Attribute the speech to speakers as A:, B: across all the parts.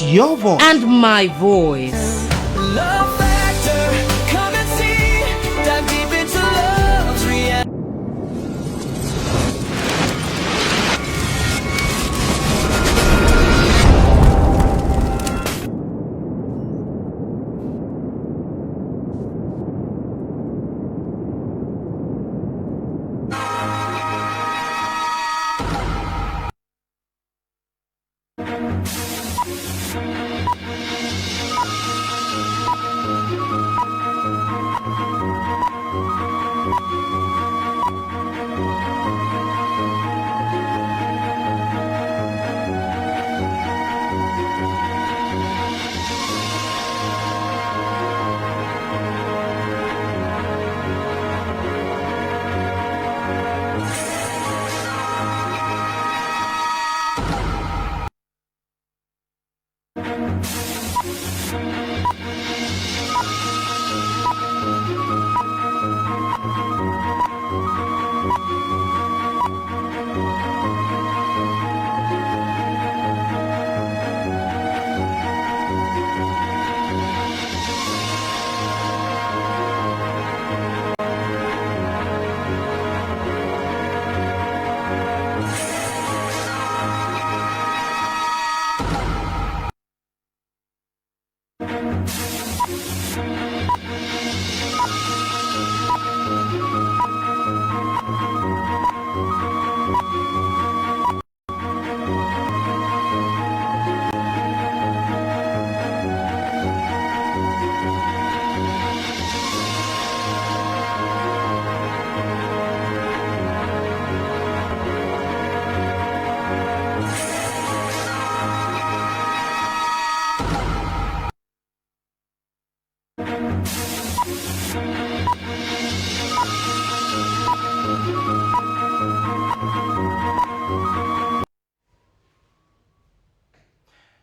A: It's your voice.
B: And my voice.
C: Love Factor, come and see. Dive deep into love's reality.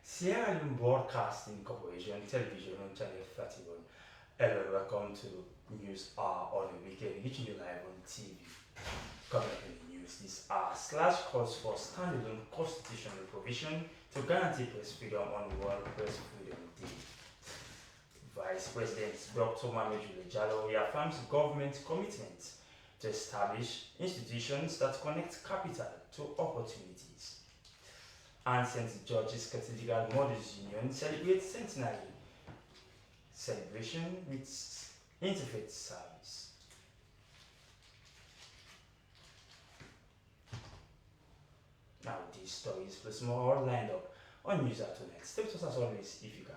D: Sierra Leone Broadcasting Corporation Television on Channel 31. Hello, welcome to News Hour on the weekend, reaching you live on TV. Coming up in the news, this hour, Slash calls for standalone constitutional provision to guarantee press freedom on World Press Freedom Day. Vice President Dr. Mamajule Jallo reaffirms government commitment to establish institutions that connect capital to opportunities. And St. George's Cathedral Mothers Union celebrates centenary celebration with interfaith service. Now these stories plus more are lined up on News Hour tonight. Stay with us as always if you can.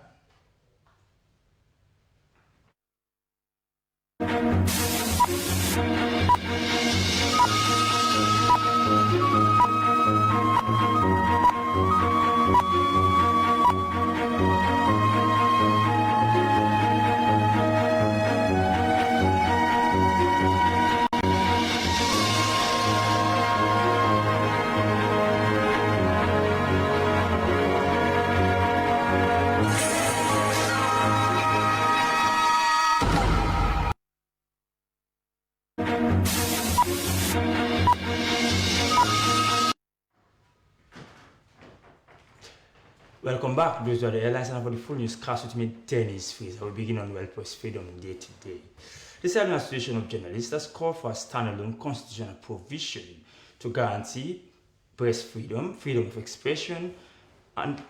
D: Welcome back. Those are the headlines and for the full news cast with me, Dennis Freeze. I will begin on World Press Freedom Day today. The Serbian Association of Journalists has called for a standalone constitutional provision to guarantee press freedom, freedom of expression, and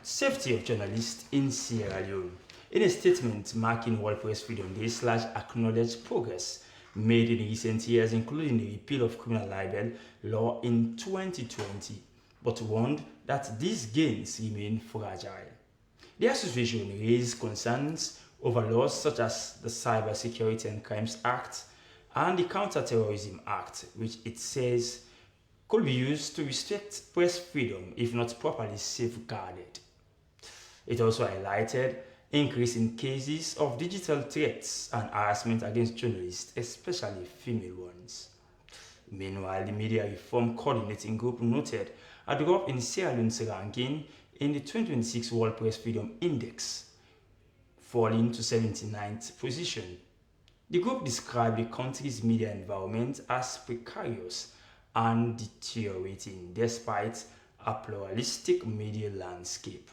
D: safety of journalists in Sierra Leone. In a statement marking World Press Freedom Day, Slash acknowledged progress made in recent years, including the repeal of criminal libel law in 2020, but warned that these gains remain fragile. The association raised concerns over laws such as the Cyber Security and Crimes Act and the Counter-Terrorism Act, which it says could be used to restrict press freedom if not properly safeguarded. It also highlighted increase in cases of digital threats and harassment against journalists, especially female ones. Meanwhile, the Media Reform Coordinating Group noted a drop in Sierra Leone's ranking in the 2026 World Press Freedom Index, falling to 79th position. The group described the country's media environment as precarious and deteriorating despite a pluralistic media landscape.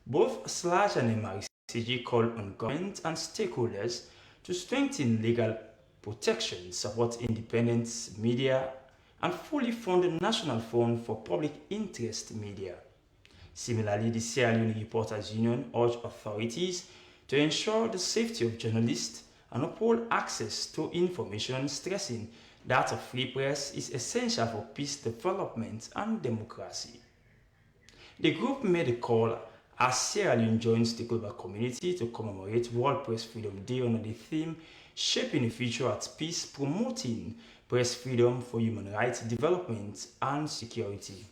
D: Both SLAJ and MRCG call on government and stakeholders to strengthen legal protection, support independent media, and fully fund the National Fund for Public Interest Media. Similarly, the Sierra Leone Reporters Union urged authorities to ensure the safety of journalists and uphold access to information, stressing that a free press is essential for peace, development, and democracy. The group made a call as Sierra Leone joins the global community to commemorate World Press Freedom Day under the theme Shaping a Future at Peace, Promoting Press Freedom for Human Rights, Development, and Security.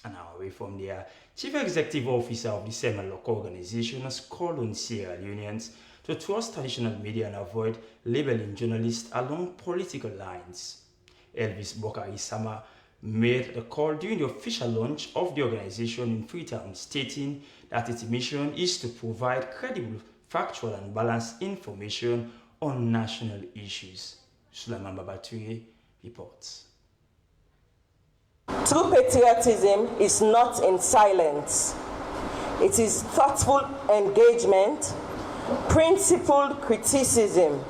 D: And now away from there, Chief Executive Officer of the Semelok organization has called on Sierra Leoneans to trust traditional media and avoid labeling journalists along political lines. Elvis Bokari Sama made the call during the official launch of the organization in Freetown, stating that its mission is to provide credible, factual, and balanced information on national issues. Sulaiman Babature reports.
A: True patriotism is not in silence. It is thoughtful engagement, principled criticism,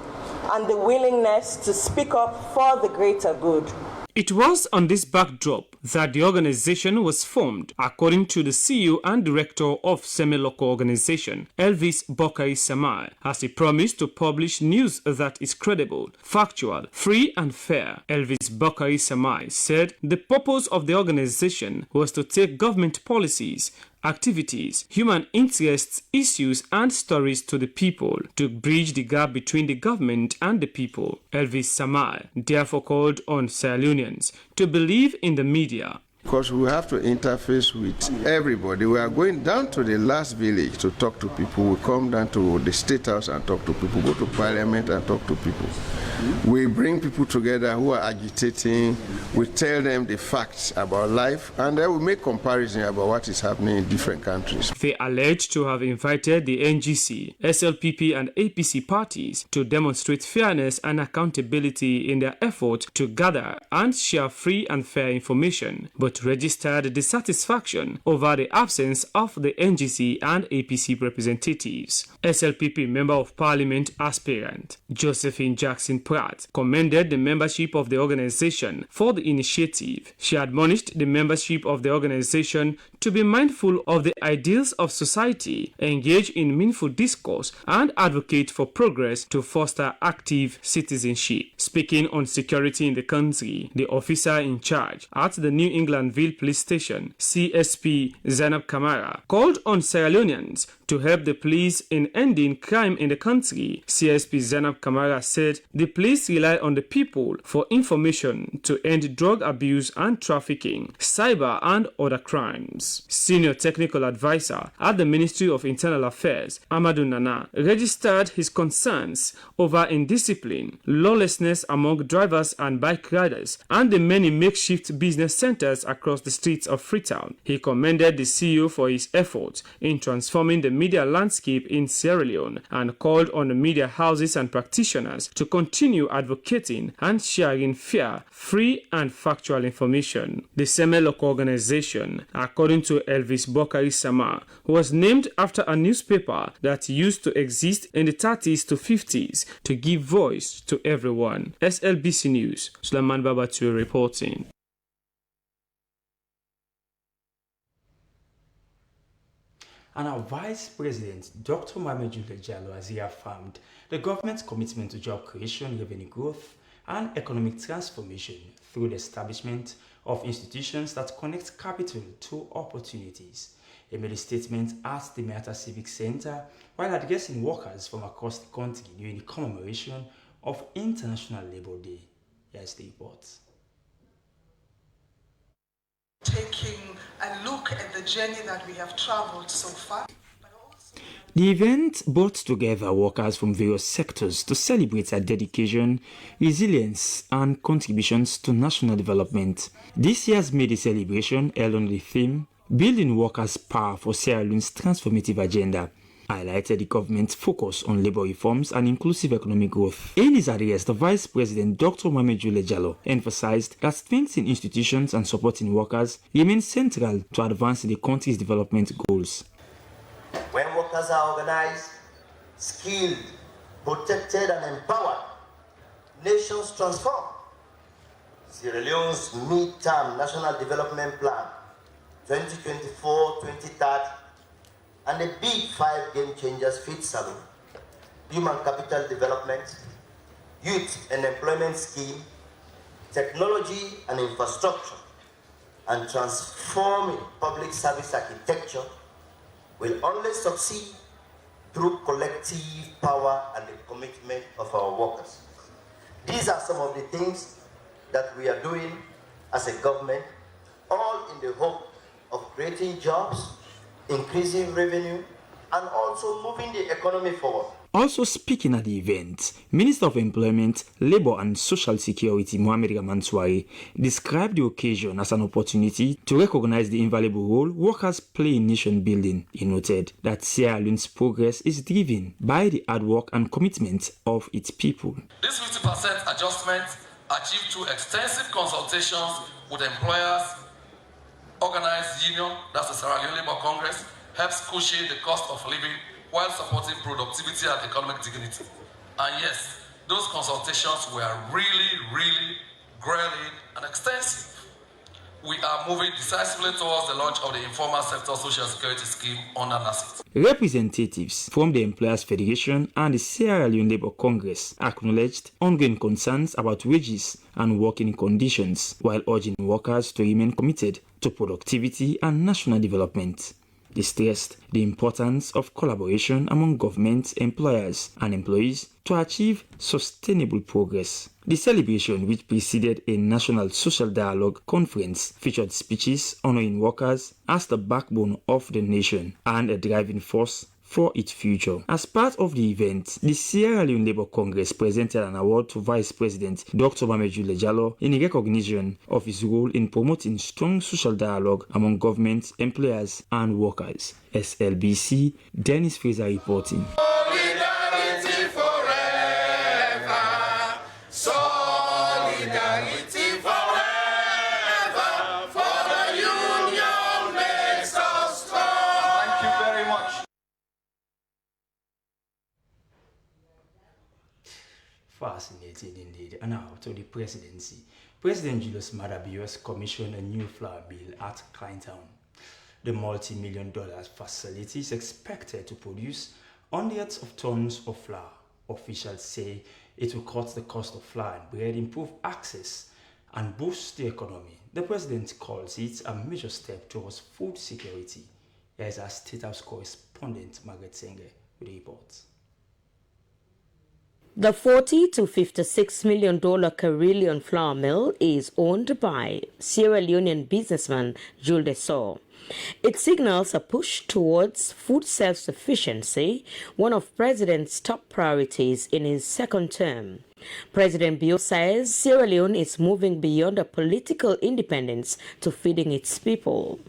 A: and the willingness to speak up for the greater good.
E: It was on this backdrop that the organization was formed, according to the CEO and director of Semelok organization, Elvis Bokari Samai, as he promised to publish news that is credible, factual, free and fair. Elvis Bokari Samai said the purpose of the organization was to take government policies, activities, human interests, issues, and stories to the people to bridge the gap between the government and the people. Elvis Samai therefore called on Sierra Leoneans to believe in the media.
F: Because we have to interface with everybody. We are going down to the last village to talk to people. We come down to the State House and talk to people, go to Parliament and talk to people. We bring people together who are agitating. We tell them the facts about life, and then we make comparison about what is happening in different countries.
E: They alleged to have invited the NGC, SLPP, and APC parties to demonstrate fairness and accountability in their effort to gather and share free and fair information, but registered dissatisfaction over the absence of the NGC and APC representatives. SLPP Member of Parliament aspirant Josephine Jackson Pratt commended the membership of the organization for the initiative. She admonished the membership of the organization to be mindful of the ideals of society, engage in meaningful discourse, and advocate for progress to foster active citizenship. Speaking on security in the country, the officer in charge at the New Englandville Police Station, CSP Zainab Kamara, called on Sierra Leoneans to help the police in ending crime in the country. CSP Zainab Kamara said the police rely on the people for information to end drug abuse and trafficking, cyber and other crimes. Senior technical advisor at the Ministry of Internal Affairs, Amadou Nana, registered his concerns over indiscipline, lawlessness among drivers and bike riders, and the many makeshift business centers across the streets of Freetown. He commended the CEO for his efforts in transforming the media landscape in Sierra Leone and called on the media houses and practitioners to continue advocating and sharing fair, free, and factual information. The Semelok organization, according to Elvis Bokari Sama, was named after a newspaper that used to exist in the 30s to 50s to give voice to everyone. SLBC News, Sulaiman Babature reporting.
D: And our Vice President, Dr. Mohamed Juliet Jallo, has reaffirmed the government's commitment to job creation, revenue growth, and economic transformation through the establishment of institutions that connect capital to opportunities. He made a statement at the Meata Civic Center while addressing workers from across the country during the commemoration of International Labour Day. Here's the report.
G: Taking a look at the journey that we have traveled so far.
D: The event brought together workers from various sectors to celebrate their dedication, resilience, and contributions to national development. This year's May Day celebration held on the theme Building Workers' Power for Sierra Leone's Transformative Agenda. highlighted the government's focus on labor reforms and inclusive economic growth. In his address, the Vice President Dr. Mohamed Jule Jallow emphasized that strengthening institutions and supporting workers remains central to advancing the country's development goals.
H: When workers are organized, skilled, protected and empowered, nations transform. Sierra Leone's mid-term National Development Plan 2024-2030 and the big 5 game changers fit salute: human capital development, youth and employment scheme, technology and infrastructure, and transforming public service architecture will only succeed through collective power and the commitment of our workers. These are some of the things that we are doing as a government, all in the hope of creating jobs, increasing revenue, and also moving the economy forward.
D: Also speaking at the event, Minister of Employment, Labour and Social Security Mohamed Ramanswari described the occasion as an opportunity to recognize the invaluable role workers play in nation building. He noted that Sierra Leone's progress is driven by the hard work and commitment of its people.
I: This 50% adjustment achieved through extensive consultations with employers, organized union, that's the Sierra Leone Labour Congress, helps cushion the cost of living while supporting productivity and economic dignity. And yes, those consultations were really grueling and extensive. We are moving decisively towards the launch of the Informal Sector Social Security Scheme under NACIT.
D: Representatives from the Employers Federation and the Sierra Leone Labour Congress acknowledged ongoing concerns about wages and working conditions, while urging workers to remain committed to productivity and national development. They stressed the importance of collaboration among government, employers and employees to achieve sustainable progress. The celebration, which preceded a National Social Dialogue Conference, featured speeches honoring workers as the backbone of the nation and a driving force for its future. As part of the event, the Sierra Leone Labour Congress presented an award to Vice President Dr. Mohamed Jule Jallow in recognition of his role in promoting strong social dialogue among government, employers and workers. SLBC, Dennis Fraser reporting.
J: Solidarity forever. Solidarity forever. For the union makes us strong.
I: Thank you very much.
D: Fascinating indeed. And now to the presidency. President Julius Maada Bio has commissioned a new flour mill at Kleintown. The multi-million-dollar facility is expected to produce hundreds of tons of flour. Officials say it will cut the cost of flour and bread, improve access, and boost the economy. The president calls it a major step towards food security. Here's our State House correspondent Margaret Senge with the report.
K: The $40 to $56 million Carillon flour mill is owned by Sierra Leonean businessman Jules Desor. It signals a push towards food self-sufficiency, one of President's top priorities in his second term. President Bio says Sierra Leone is moving beyond a political independence to feeding its people.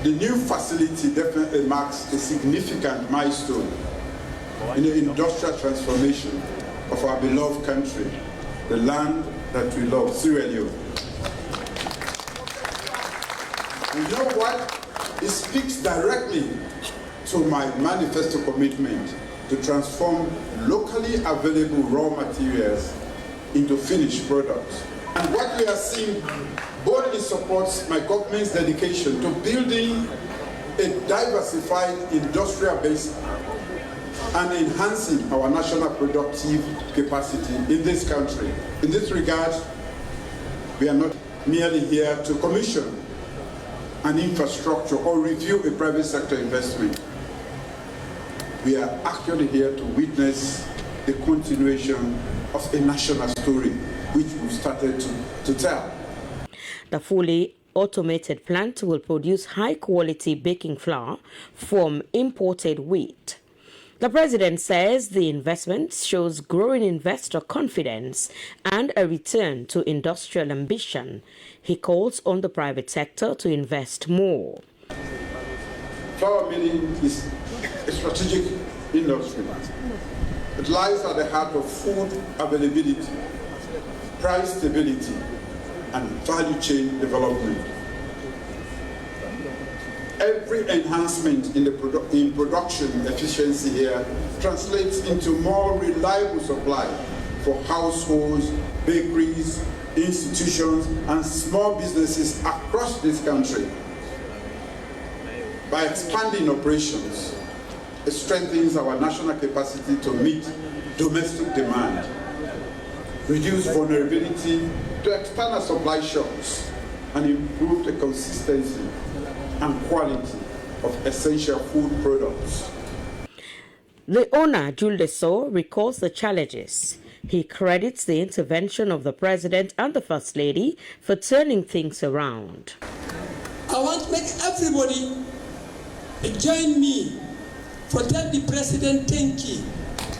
L: The new facility definitely marks a significant milestone in the industrial transformation of our beloved country, the land that we love, Sierra Leone. And you know what? It speaks directly to my manifesto commitment to transform locally available raw materials into finished products. And what we are seeing boldly supports my government's dedication to building a diversified industrial base and enhancing our national productive capacity in this country. In this regard, we are not merely here to commission an infrastructure or review a private sector investment. We are actually here to witness the continuation of a national story which we started to tell.
K: The fully automated plant will produce high-quality baking flour from imported wheat. The president says the investment shows growing investor confidence and a return to industrial ambition. He calls on the private sector to invest more.
L: Flour milling is a strategic industry. It lies at the heart of food availability, price stability, and value chain development. Every enhancement in production efficiency here translates into more reliable supply for households, bakeries, institutions, and small businesses across this country. By expanding operations, it strengthens our national capacity to meet domestic demand, reduce vulnerability to external supply shocks, and improve the consistency and quality of essential food products.
K: The owner, Jules Dessau, recalls the challenges. He credits the intervention of the President and the First Lady for turning things around.
M: I want to make everybody join me for tell the President thank you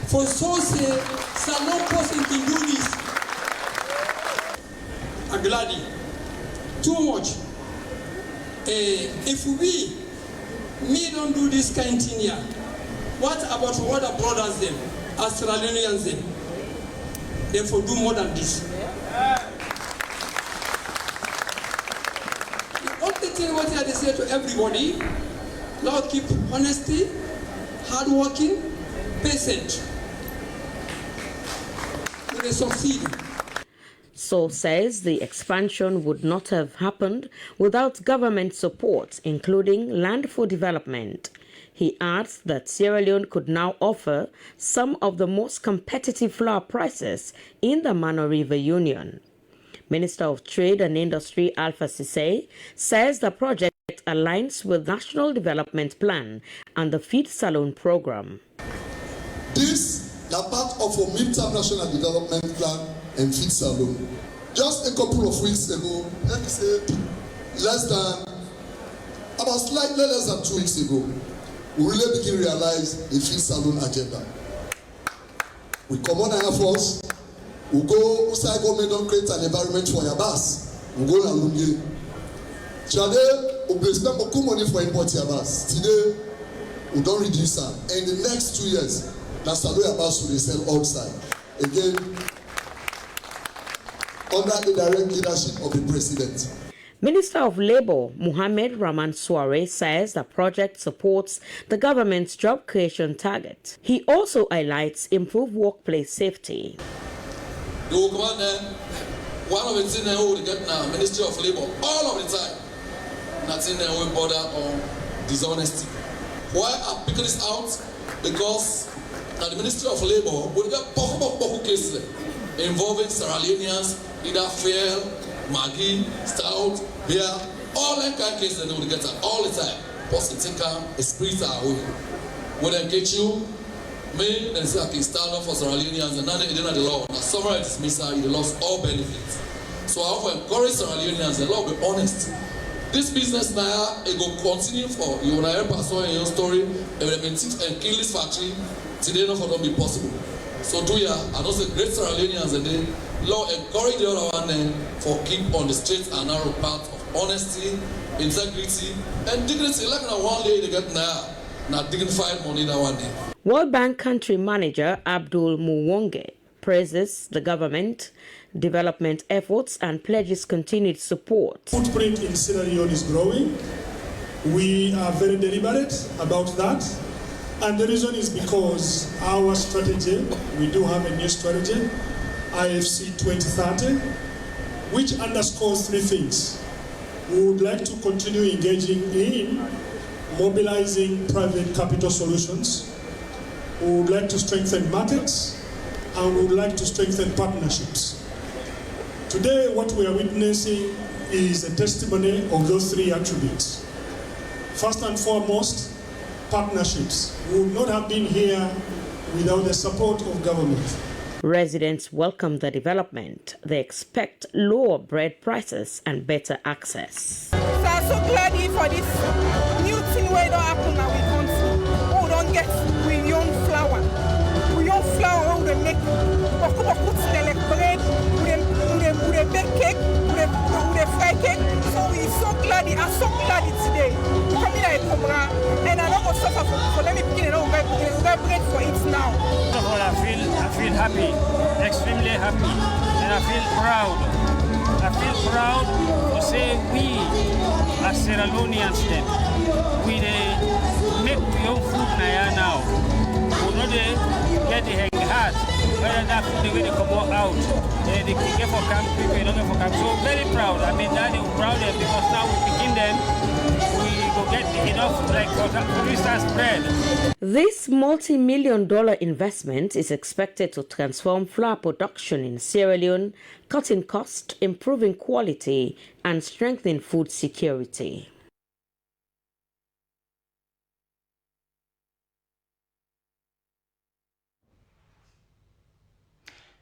M: for so say some person can do this. I'm glad too much. If me don't do this kind of thing here, what about other brothers them, Australians them? They for do more than this. The only thing what I say to everybody, Lord, keep honesty, hardworking, patient. They succeed.
K: So says the expansion would not have happened without government support, including land for development. He adds that Sierra Leone could now offer some of the most competitive flour prices in the Mano River Union. Minister of Trade and Industry Alpha Cissé says the project aligns with National Development Plan and the Feed Saloon program.
N: This is part of a midterm National Development Plan and Feed Saloon. Just a couple of weeks ago, let me say about slightly less than 2 weeks ago, we really begin to realize the Feed Saloon agenda. We come on Air Force, we go outside government, don't create an environment for Yabas. We go to Lungi. Today, we spend more money for import Yabas. Today, we don't reduce that. And in the next 2 years, Nasalo Yabas will sell outside. Again, under the direct leadership of the President.
K: Minister of Labour Mohamed Rahman Soare says the project supports the government's job creation target. He also highlights improved workplace safety.
I: You come on there, one of the things that we get now, Ministry of Labour, all of the time, nothing that we border on dishonesty. Why I'm picking this out? Because at the Ministry of Labour, we get powerful cases involving Sierra Leoneans, either fail, Maggie, Stout, beer, all that kind of cases that they will get all the time. Positica, esprit away. When they get you, me, then say I can stand up for Sierra Leoneans and now they didn't have the law. Now summary dismissal, they lost all benefits. So I want to encourage Sierra Leoneans, the law be honest. This business now, it will continue for you and I person in your story, and kill this factory, today not for them be possible. So do ya, I know the great Sierra Leoneans and then law encourage the other one then for keep on the straight and narrow path of honesty, integrity, and dignity. Like now one day they get now dignified money that one day.
K: World Bank country manager Abdul Muwonge praises the government development efforts and pledges continued support.
O: Footprint in Sierra Leone is growing. We are very deliberate about that. And the reason is because our strategy, we do have a new strategy, IFC 2030, which underscores three things. We would like to continue engaging in mobilizing private capital solutions. We would like to strengthen markets, and we would like to strengthen partnerships. Today, what we are witnessing is a testimony of those three attributes. First and foremost, partnerships. We would not have been here without the support of government.
K: Residents welcome the development. They expect lower bread prices and better access.
P: So I'm so glad for this new thing where it don't happen now we country. We don't get we young flour. We young flour we make like bread, we bake cake, we fry cake. So we're so glad. I'm so glad today. and I don't go suffer for let me begin and we're going to break for it now.
Q: First of all, I feel happy, extremely happy, and I feel proud. I feel proud to say we, as Sierra Leoneans, we make your food now. We know they get the hang hard, whether that food the way they come out, they get for camp, people don't get for camp. So very proud. I mean, that is proud because now we begin them. We go get enough, like for instance, bread.
K: This multi-million-dollar investment is expected to transform flour production in Sierra Leone, cutting costs, improving quality, and strengthening food security.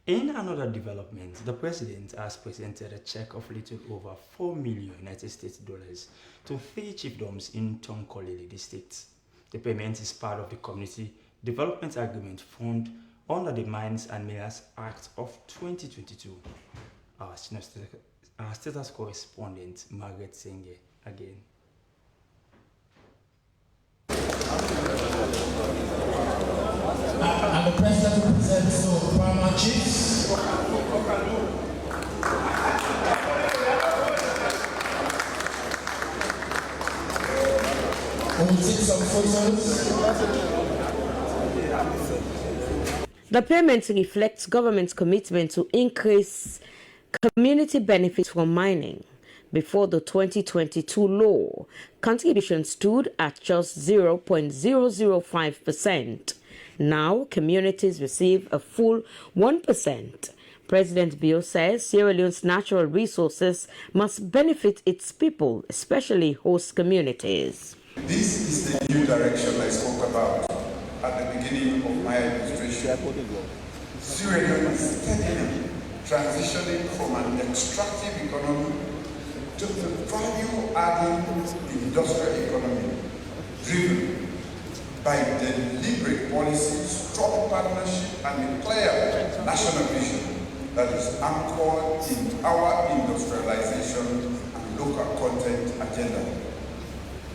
D: In another development, the president has presented a check of little over $4 million United States dollars to 3 chiefdoms in Tonkolili district. The payment is part of the Community Development Agreement Fund under the Mines and Minerals Act of 2022. Our status correspondent, Margaret Senge, again.
R: And the president represents the paramount chiefs. We'll take some photos.
K: The payment reflects government's commitment to increase community benefits from mining. Before the 2022 law, contributions stood at just 0.005%. Now, communities receive a full 1%. President Bio says Sierra Leone's natural resources must benefit its people, especially host communities.
L: This is the new direction I spoke about at the beginning of my administration. Sierra Leone is steadily transitioning from an extractive economy to the value-adding industrial economy, driven by deliberate policies, strong partnership, and a clear national vision that is anchored in our industrialization and local content agenda.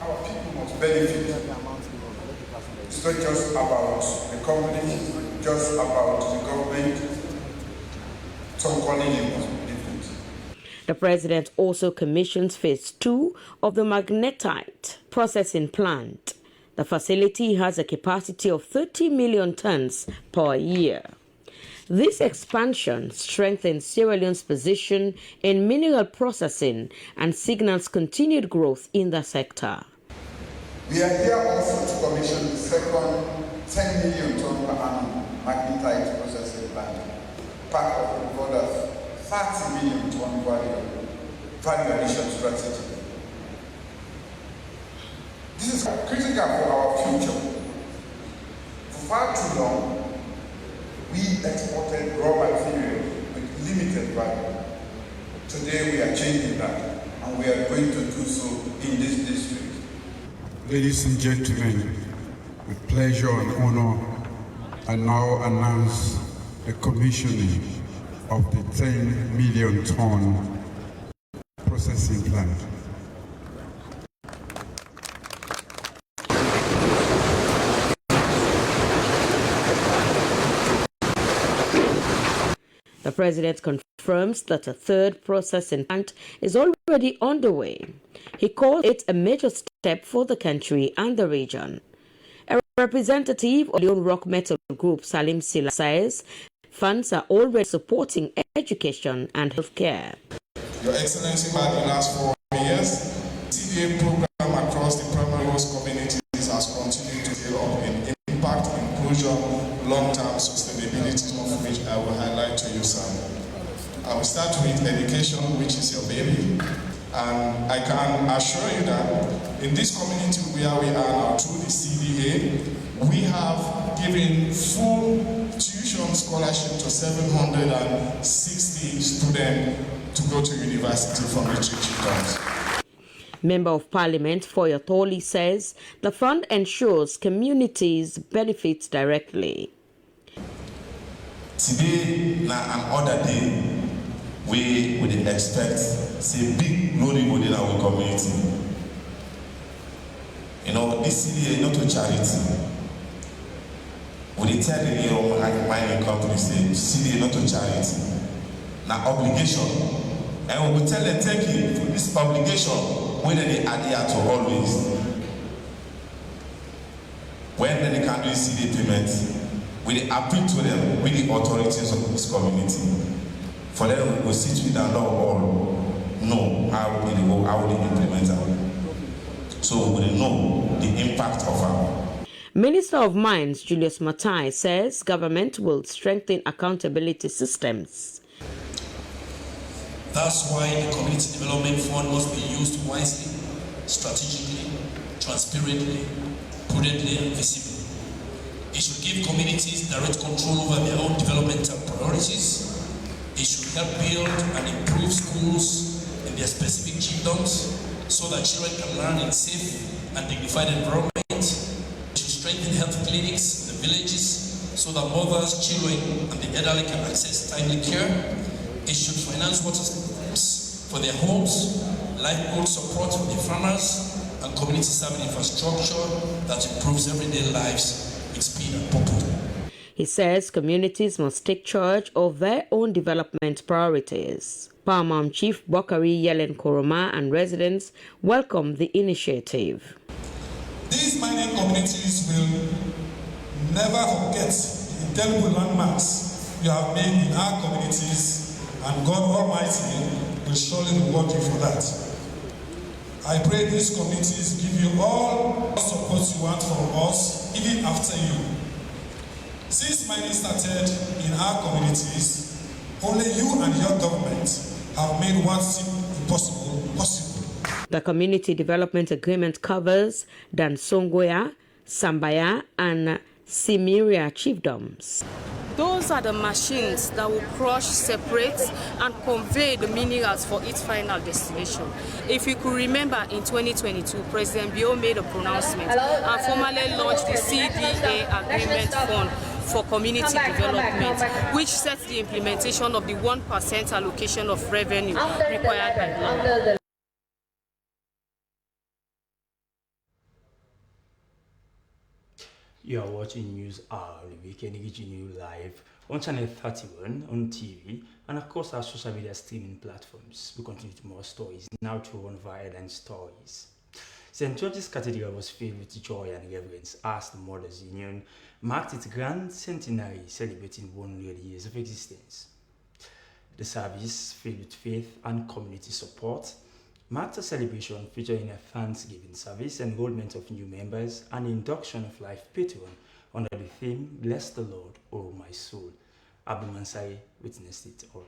L: Our people must benefit. It's not just about the company, just about the government. Some quality must be different.
K: The president also commissions phase 2 of the magnetite processing plant. The facility has a capacity of 30 million tons per year. This expansion strengthens Sierra Leone's position in mineral processing and signals continued growth in the sector.
L: We are here also to commission the second 10 million ton per annum magnetite processing plant, part of the broader 30 million ton value addition strategy. This is critical for our future. For far too long, we exported raw material with limited value. Today we are changing that, and we are going to do so in this district.
S: Ladies and gentlemen, with pleasure and honor, I now announce the commissioning of the 10 million ton processing plant.
K: The president confirms that a third processing plant is already underway. He calls it a major step for the country and the region. A representative of Leone Rock Metal Group, Salim Silla, says funds are already supporting education and healthcare.
T: Your Excellency, over the last 4 years, the CDA program across the primary host communities has continued to scale up in impact, inclusion, long-term sustainability, of which I will highlight to you some. I will start with education, which is your baby. And I can assure you that in this community where we are now through the CDA, we have given full tuition scholarship to 760 students to go to university from the chiefdoms.
K: Member of Parliament Foyo Tholi says the fund ensures communities benefit directly.
U: Today, now another day, we would expect say big loading within our community. this CDA not to charity. We tell the young mining country say CDA not to charity. Now obligation. And we will tell them thank you for this obligation when they adhere to always. When they can do CDA payment, we appeal to them with the authorities of this community. For them, we will sit with them all know how they go, how they implement it. So we will know the impact of our.
K: Minister of Mines Julius Matai says government will strengthen accountability systems.
B: That's why the Community Development Fund must be used wisely, strategically, transparently, prudently, and visibly. It should give communities direct control over their own developmental priorities. It should help build and improve schools in their specific chiefdoms so that children can learn in safe and dignified environment. It should strengthen health clinics in the villages so that mothers, children, and the elderly can access timely care. It should finance water systems for their homes, livelihood support for the farmers, and community serving infrastructure that improves everyday lives with speed and purpose.
K: He says communities must take charge of their own development priorities. Palmam Chief Bokari Yellen Koroma and residents welcome the initiative.
O: These mining communities will never forget the indelible landmarks you have made in our communities, and God Almighty will surely reward you for that. I pray these communities give you all the support you want from us, even after you. Since mining started in our communities, only you and your government have made what seemed impossible possible.
K: The Community Development Agreement covers Dansongoya, Sambaya, and Simiria chiefdoms.
V: Those are the machines that will crush, separate, and convey the minerals for its final destination. If you could remember, in 2022, President Bio made a pronouncement and formally launched the CDA Agreement Fund for Community Development, which sets the implementation of the 1% allocation of revenue required by law.
D: You are watching News Hour, the weekend reaching you live on Channel 31 on TV and of course our social media streaming platforms. We continue to more stories now to one of our headline stories. St. George's Cathedral was filled with joy and reverence as the Mothers Union marked its grand centenary, celebrating 100 years of existence. The service, filled with faith and community support, marked a celebration featuring a Thanksgiving service, enrollment of new members, and induction of life patron under the theme, Bless the Lord, O my soul. Abdul Mansari witnessed it all.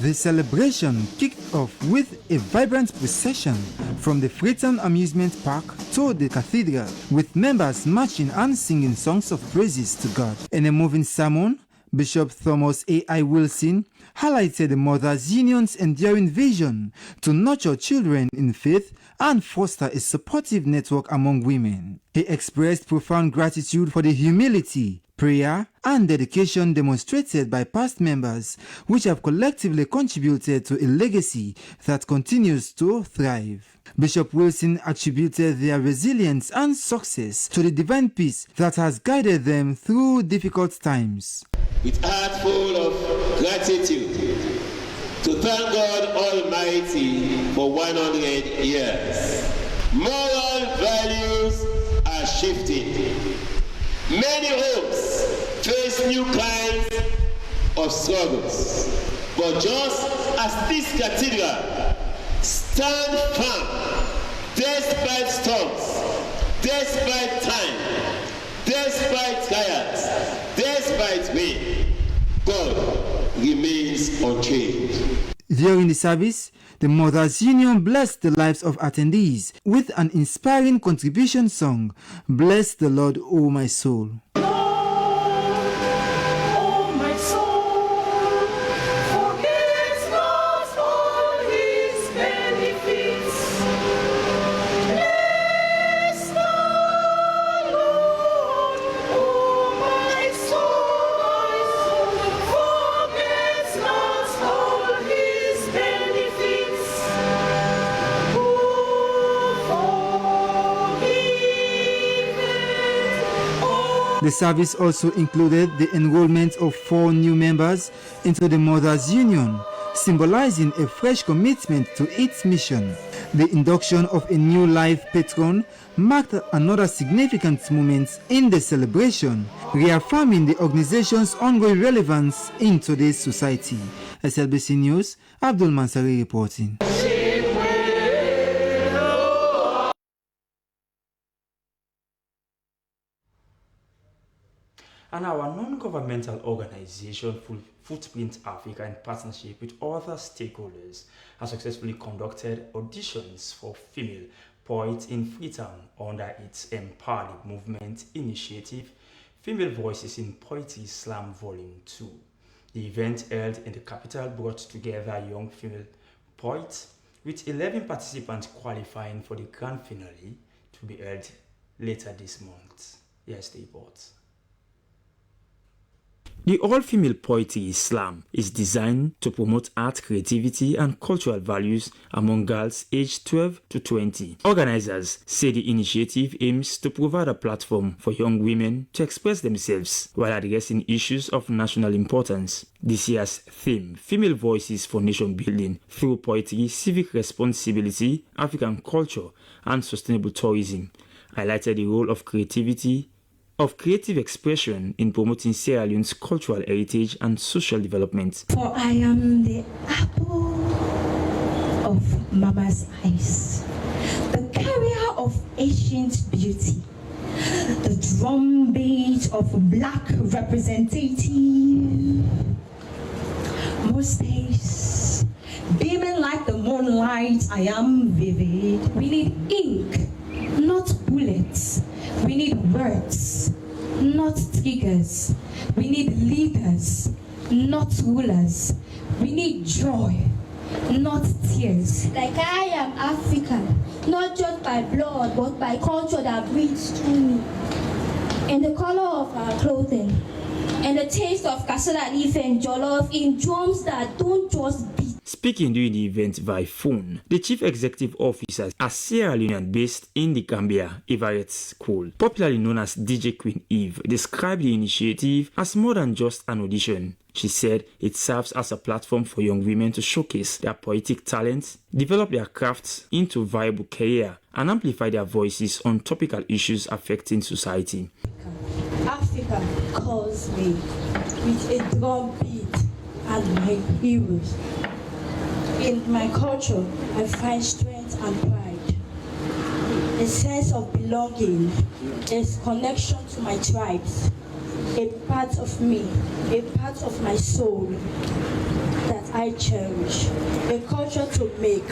W: The celebration kicked off with a vibrant procession from the Freetown Amusement Park to the cathedral, with members marching and singing songs of praises to God. In a moving sermon, Bishop Thomas A.I. Wilson highlighted the Mothers Union's enduring vision to nurture children in faith and foster a supportive network among women. He expressed profound gratitude for the humility, prayer, and dedication demonstrated by past members, which have collectively contributed to a legacy that continues to thrive. Bishop Wilson attributed their resilience and success to the divine peace that has guided them through difficult times.
X: With heart full of gratitude, to thank God Almighty for 100 years. Moral values are shifting. Many homes face new kinds of struggles, but just as this cathedral stands firm, despite storms, despite time, despite trials, despite rain, God remains unchanged.
W: During the service, the Mothers Union blessed the lives of attendees with an inspiring contribution song, Bless the Lord, O my soul. The service also included the enrollment of 4 new members into the Mothers Union, symbolizing a fresh commitment to its mission. The induction of a new life patron marked another significant moment in the celebration, reaffirming the organization's ongoing relevance in today's society. SLBC News, Abdul Mansari reporting.
D: And our non-governmental organization, Footprint Africa, in partnership with other stakeholders, has successfully conducted auditions for female poets in Freetown under its Empower the Movement initiative, Female Voices in Poetry Slam Volume 2. The event held in the capital brought together young female poets, with 11 participants qualifying for the grand finale to be held later this month. Here's the report. The all-female poetry slam is designed to promote art, creativity, and cultural values among girls aged 12 to 20. Organizers say the initiative aims to provide a platform for young women to express themselves while addressing issues of national importance. This year's theme, Female Voices for Nation Building through Poetry, Civic Responsibility, African Culture, and Sustainable Tourism, highlighted the role of creative expression in promoting Sierra Leone's cultural heritage and social development.
A: For I am the apple of Mama's eyes, the carrier of ancient beauty, the drumbeat of black representative. Most days, beaming like the moonlight, I am vivid. We need ink, not bullets. We need words, not triggers. We need leaders, not rulers. We need joy, not tears.
C: Like I am African, not just by blood, but by culture that breathes through me. In the color of our clothing, and the taste of cassava leaf and jollof in drums that don't just beat.
D: Speaking during the event by phone, the Chief Executive Officer, a Sierra Leonean based in the Gambia, Everett School, popularly known as DJ Queen Eve, described the initiative as more than just an audition. She said it serves as a platform for young women to showcase their poetic talents, develop their crafts into a viable career, and amplify their voices on topical issues affecting society.
A: Africa calls me with a drum beat and my heroes. In my culture, I find strength and pride, a sense of belonging, a connection to my tribes, a part of me, a part of my soul that I cherish, a culture to make.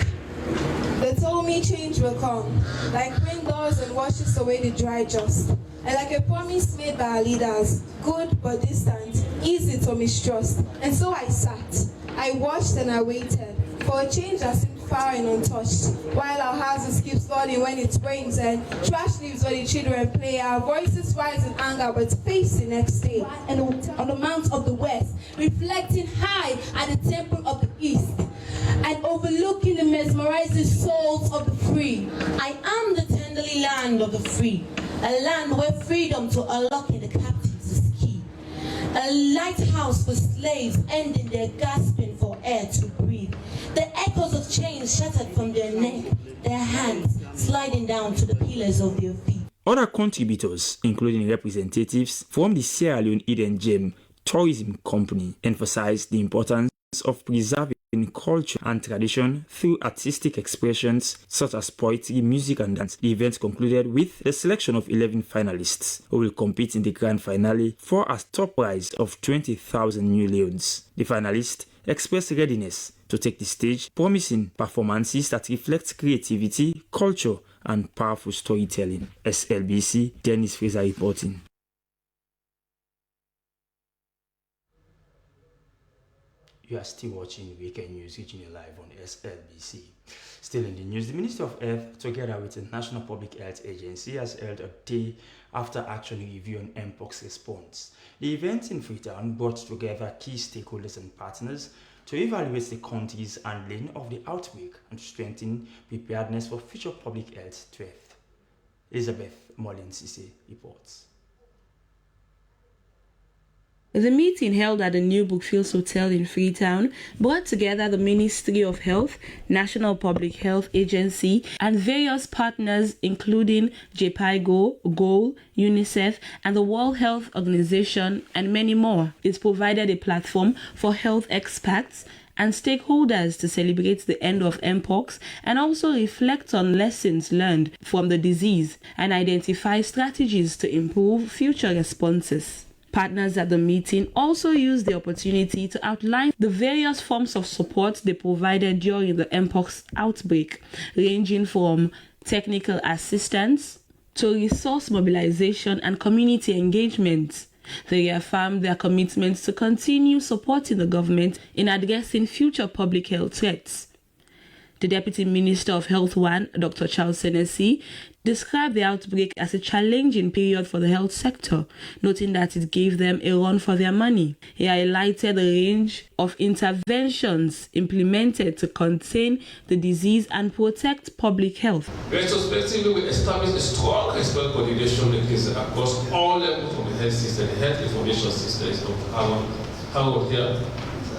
P: They told me change will come, like rain does and washes away the dry dust, and like a promise made by our leaders, good but distant, easy to mistrust. And so I sat, I watched and I waited for a change that seemed far and untouched. While our houses keep flooding when it rains and trash leaves where the children play, our voices rise in anger but face the next day. And on the mount of the west, reflecting high at the temple of the east, and overlooking the mesmerizing souls of the free.
E: I am the tenderly land of the free, a land where freedom to unlocking the captives is key. A lighthouse for slaves ending their gasping for air to breathe. The echoes of chains shattered from their neck, their hands sliding down to the pillars of their feet.
D: Other contributors, including representatives from the Sierra Leone Hidden Gem Tourism Company, emphasized the importance of preserving culture and tradition through artistic expressions such as poetry, music, and dance. The event concluded with the selection of 11 finalists who will compete in the grand finale for a top prize of 20,000 new leones. The finalists expressed readiness to take the stage, promising performances that reflect creativity, culture, and powerful storytelling. SLBC, Dennis Fraser reporting. You are still watching Weekend News, reaching you live on SLBC. Still in the news, the Ministry of Health, together with the National Public Health Agency, has held a day after action review on Mpox response. The event in Freetown brought together key stakeholders and partners to evaluate the country's handling of the outbreak and to strengthen preparedness for future public health threats. Elizabeth Molin-Sise reports.
F: The meeting held at the New Brookfields Hotel in Freetown brought together the Ministry of Health, National Public Health Agency, and various partners including JPIGO, GOAL, UNICEF, and the World Health Organization, and many more. It provided a platform for health experts and stakeholders to celebrate the end of Mpox and also reflect on lessons learned from the disease and identify strategies to improve future responses. Partners at the meeting also used the opportunity to outline the various forms of support they provided during the Mpox outbreak, ranging from technical assistance to resource mobilization and community engagement. They reaffirmed their commitment to continue supporting the government in addressing future public health threats. The Deputy Minister of Health 1, Dr. Charles Senesi, described the outbreak as a challenging period for the health sector, noting that it gave them a run for their money. He highlighted the range of interventions implemented to contain the disease and protect public health.
G: Retrospectively, we established a strong expert coordination mechanism across all levels of the health system. The health information system is how here,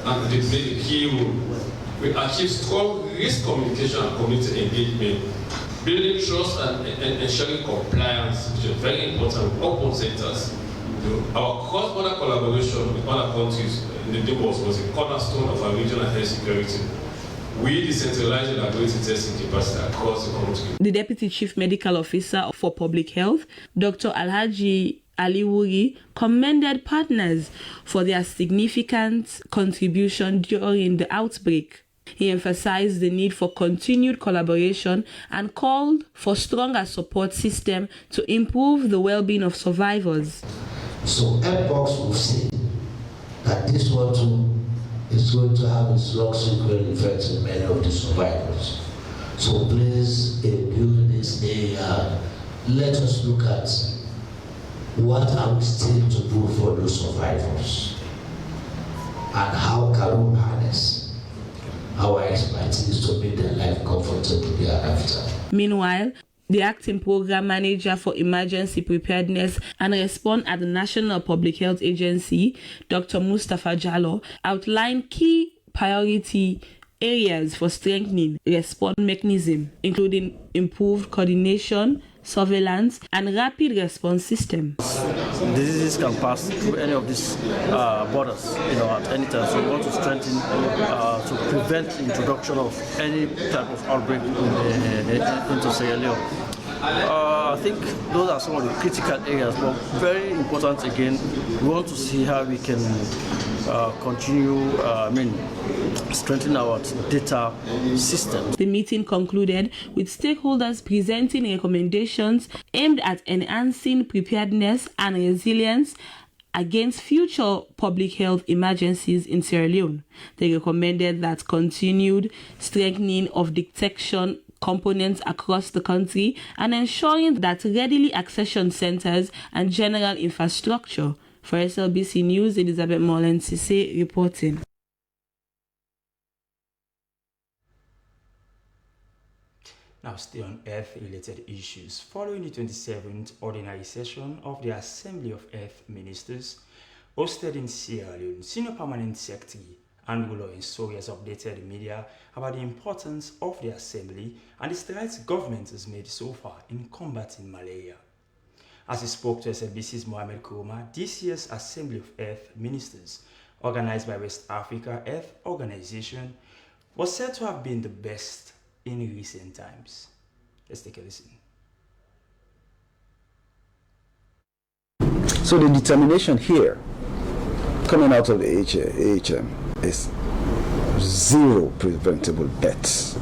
G: and they played a key role. We achieved strong risk communication and community engagement, building trust and ensuring compliance, which is very important with all both sectors. Our cross-border collaboration with other countries in the neighbors was a cornerstone of our regional health security. We decentralized and aggressive testing capacity across the country.
F: The Deputy Chief Medical Officer for Public Health, Dr. Alhaji Ali Wuri, commended partners for their significant contribution during the outbreak. He emphasized the need for continued collaboration and called for stronger support system to improve the well-being of survivors.
H: So Mpox will see that this one too is going to have its long sequel effects in many of the survivors. So please, during this area, let us look at what are we still to do for those survivors and how can we harness our expertise to make their life comfortable thereafter.
F: Meanwhile, the acting program manager for emergency preparedness and response at the National Public Health Agency, Dr. Mustafa Jallo, outlined key priority areas for strengthening response mechanism, including improved coordination, surveillance, and rapid response system.
J: Diseases can pass through any of these borders, at any time. So we want to strengthen to prevent the introduction of any type of outbreak into Sierra Leone. I think those are some of the critical areas, but very important again. We want to see how we can continue, strengthen our data system.
F: The meeting concluded with stakeholders presenting recommendations aimed at enhancing preparedness and resilience against future public health emergencies in Sierra Leone. They recommended that continued strengthening of detection components across the country and ensuring that readily accession centers and general infrastructure. For SLBC News, Elizabeth Molen Sise reporting.
D: Now stay on Earth-related issues. Following the 27th Ordinary Session of the Assembly of Earth Ministers, hosted in Sierra Leone, Senior Permanent Secretary Andrew Lawrence has updated the media about the importance of the Assembly and the strides government has made so far in combating malaria. As he spoke to SLBC's Mohamed Kuruma, this year's Assembly of Earth Ministers, organized by West Africa Earth Organization, was said to have been the best in recent times. Let's take a listen.
Y: So the determination here, coming out of the AHM, is zero preventable deaths.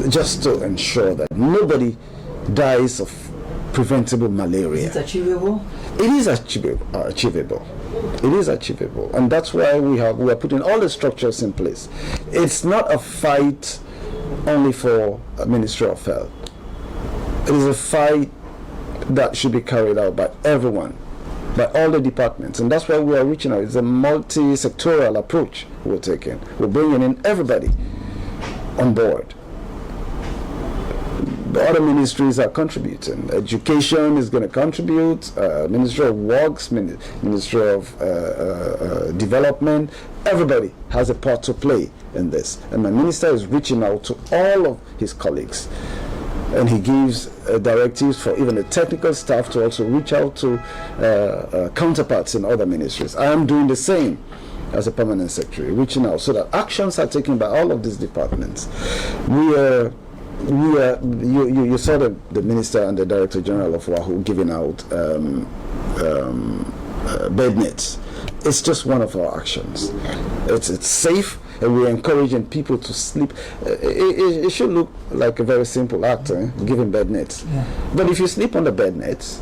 Y: Just to ensure that nobody dies of preventable malaria.
Z: Is it achievable?
Y: It is achievable. It is achievable, and that's why we are putting all the structures in place. It's not a fight only for a Ministry of Health. It is a fight that should be carried out by everyone, by all the departments, and that's why we are reaching out. It's a multi-sectoral approach we're taking. We're bringing in everybody on board. The other ministries are contributing. Education is going to contribute, Ministry of Works, Ministry of Development. Everybody has a part to play in this. And my minister is reaching out to all of his colleagues. And he gives directives for even the technical staff to also reach out to counterparts in other ministries. I am doing the same as a permanent secretary, reaching out so that actions are taken by all of these departments. You saw the minister and the director general of WAHU giving out bed nets. It's just one of our actions. It's safe, and we're encouraging people to sleep. It should look like a very simple act, giving bed nets. Yeah. But if you sleep on the bed nets,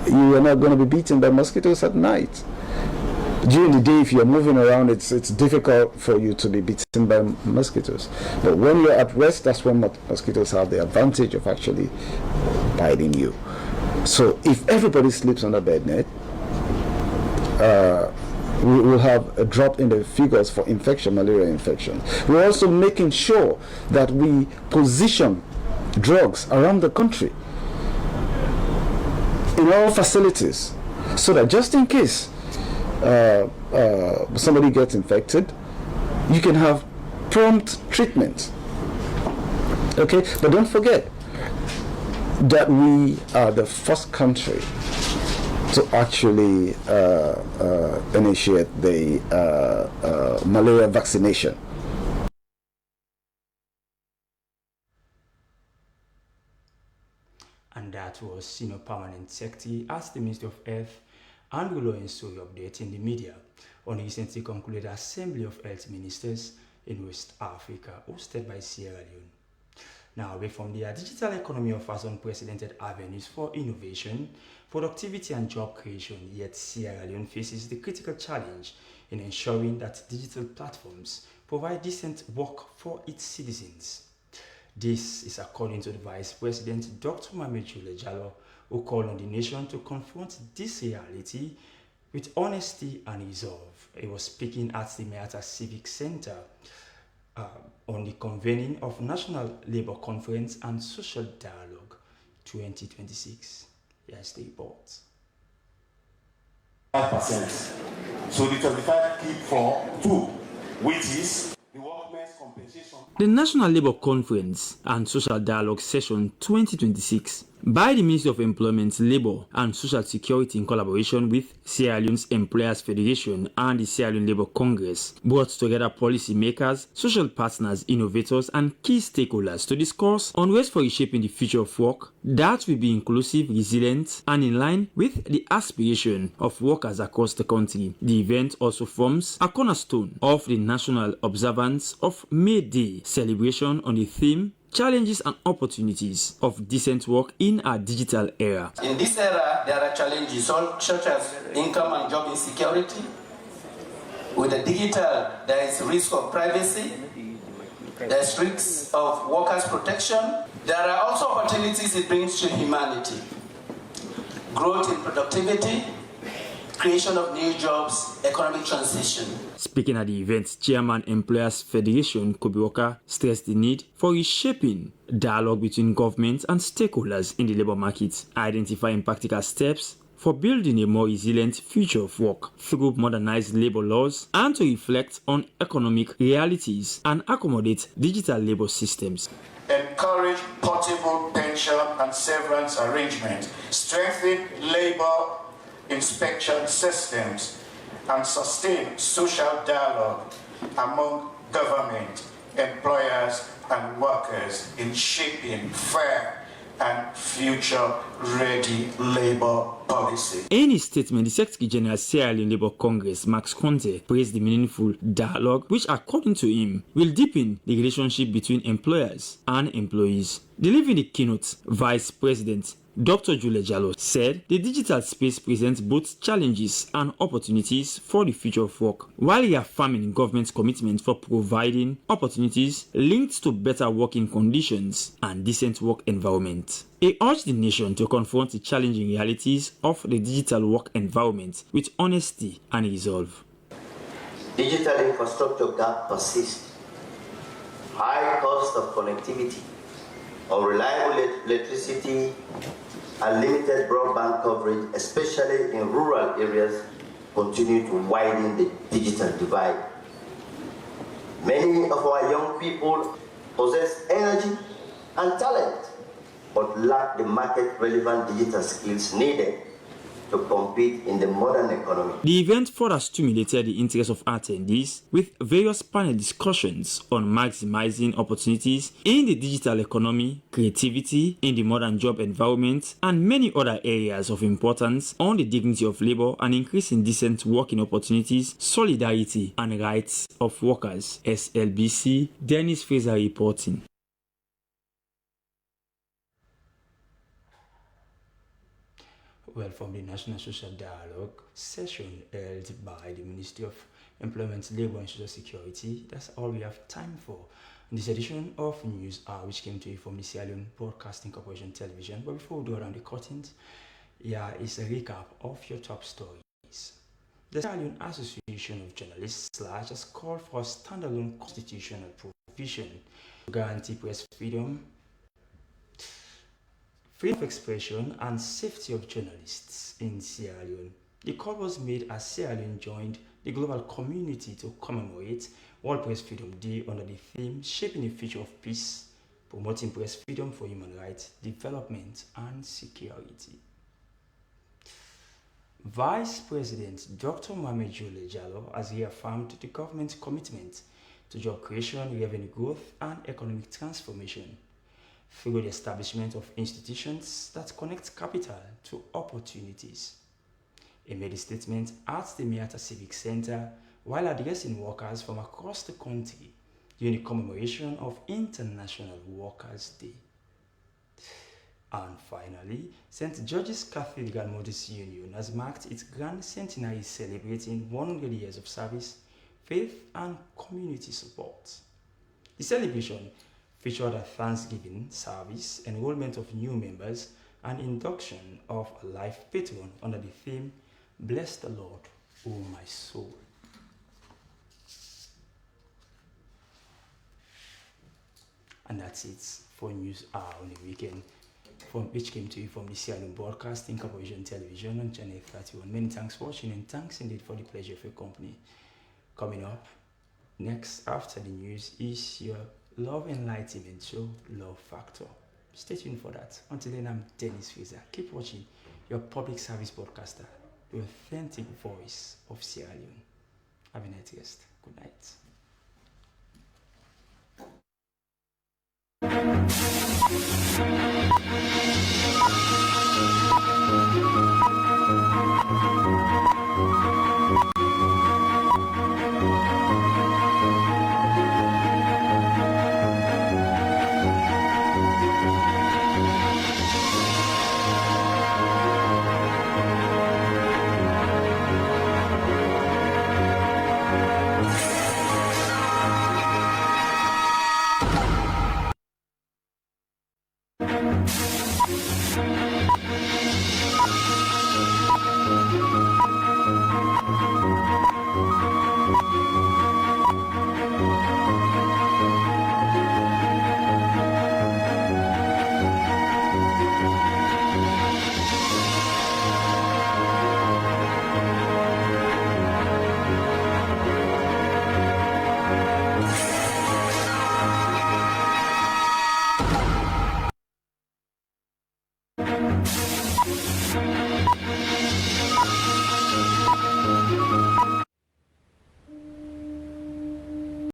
Y: you are not going to be beaten by mosquitoes at night. During the day, if you're moving around, it's difficult for you to be bitten by mosquitoes. But when you're at rest, that's when mosquitoes have the advantage of actually biting you. So if everybody sleeps on a bed net, we will have a drop in the figures for malaria infection. We're also making sure that we position drugs around the country in all facilities, so that just in case somebody gets infected, you can have prompt treatment. Okay, but don't forget that we are the first country to actually initiate the malaria vaccination.
D: And that was Senior Permanent Secretary as the Minister of Health and Rural and Story updating the media on the recently concluded Assembly of Health Ministers in West Africa, hosted by Sierra Leone. Now, away from the digital economy offers unprecedented avenues for innovation, productivity and job creation, yet Sierra Leone faces the critical challenge in ensuring that digital platforms provide decent work for its citizens. This is according to the Vice President, Dr. Mohamed Jule Jallow, who called on the nation to confront this reality with honesty and resolve. He was speaking at the Meata Civic Center on the convening of National Labour Conference and Social Dialogue 2026. Here's the report.
I: 5%. So the 25 keep for 2, which is the workmen's compensation.
D: The National Labour Conference and Social Dialogue Session 2026 by the Ministry of Employment, Labour and Social Security in collaboration with Sierra Leone's Employers Federation and the Sierra Leone Labour Congress brought together policy makers, social partners, innovators and key stakeholders to discuss on ways for reshaping the future of work that will be inclusive, resilient and in line with the aspiration of workers across the country. The event also forms a cornerstone of the national observance of May Day celebration on the theme Challenges and Opportunities of Decent Work in a Digital Era.
M: In this era, there are challenges such as income and job insecurity. With the digital, there is risk of privacy, there is risks of workers' protection. There are also opportunities it brings to humanity. Growth in productivity, creation of new jobs, economic transition.
D: Speaking at the event, Chairman Employers Federation Kobe Walker stressed the need for reshaping dialogue between government and stakeholders in the labour market, identifying practical steps for building a more resilient future of work through modernized labour laws and to reflect on economic realities and accommodate digital labour systems.
I: Encourage portable pension and severance arrangements, strengthen labour inspection systems, and sustain social dialogue among government, employers, and workers in shaping fair and future-ready labour policy.
D: In his statement, the Secretary General Sierra Leone Labour Congress, Max Conte, praised the meaningful dialogue, which, according to him, will deepen the relationship between employers and employees. Delivering the keynote, Vice President Dr. Jule Jallow said the digital space presents both challenges and opportunities for the future of work, while reaffirming government's commitment for providing opportunities linked to better working conditions and decent work environment. He urged the nation to confront the challenging realities of the digital work environment with honesty and resolve.
M: Digital infrastructure gap persists. High cost of connectivity,
L: unreliable electricity, and limited broadband coverage, especially in rural areas, continue to widen the digital divide. Many of our young people possess energy and talent, but lack the market-relevant digital skills needed to compete in the modern economy.
D: The event further stimulated the interest of attendees with various panel discussions on maximizing opportunities in the digital economy, creativity in the modern job environment, and many other areas of importance on the dignity of labor and increasing decent working opportunities, solidarity, and rights of workers. SLBC, Dennis Fraser reporting. Well, from the National Social Dialogue session held by the Ministry of Employment, Labour and Social Security, that's all we have time for in this edition of News Hour, which came to you from the Sierra Leone Broadcasting Corporation Television. But before we go around the curtains, here is a recap of your top stories. The Sierra Leone Association of Journalists (SLAJ) has called for a standalone constitutional provision to guarantee press freedom, freedom of expression and safety of journalists in Sierra Leone. The call was made as Sierra Leone joined the global community to commemorate World Press Freedom Day under the theme Shaping the Future of Peace, Promoting Press Freedom for Human Rights, Development and Security. Vice President Dr. Mohamed Jule Jallow has reaffirmed the government's commitment to job creation, revenue growth and economic transformation through the establishment of institutions that connect capital to opportunities. He made a statement at the Miata Civic Center while addressing workers from across the country during the commemoration of International Workers' Day. And finally, St. George's Cathedral Mothers Union has marked its grand centenary celebrating 100 years of service, faith and community support. The celebration featured a Thanksgiving service, enrollment of new members, and induction of a life patron under the theme, Bless the Lord, O my soul. And that's it for News Hour on the weekend, which came to you from the Sierra Leone Broadcasting Corporation Television on Channel 31. Many thanks for watching and thanks indeed for the pleasure of your company. Coming up next after the news is your Love Enlightenment show, Love Factor. Stay tuned for that. Until then, I'm Dennis Fraser. Keep watching your public service broadcaster, the authentic voice of Sierra Leone. Have a nice rest. Good night.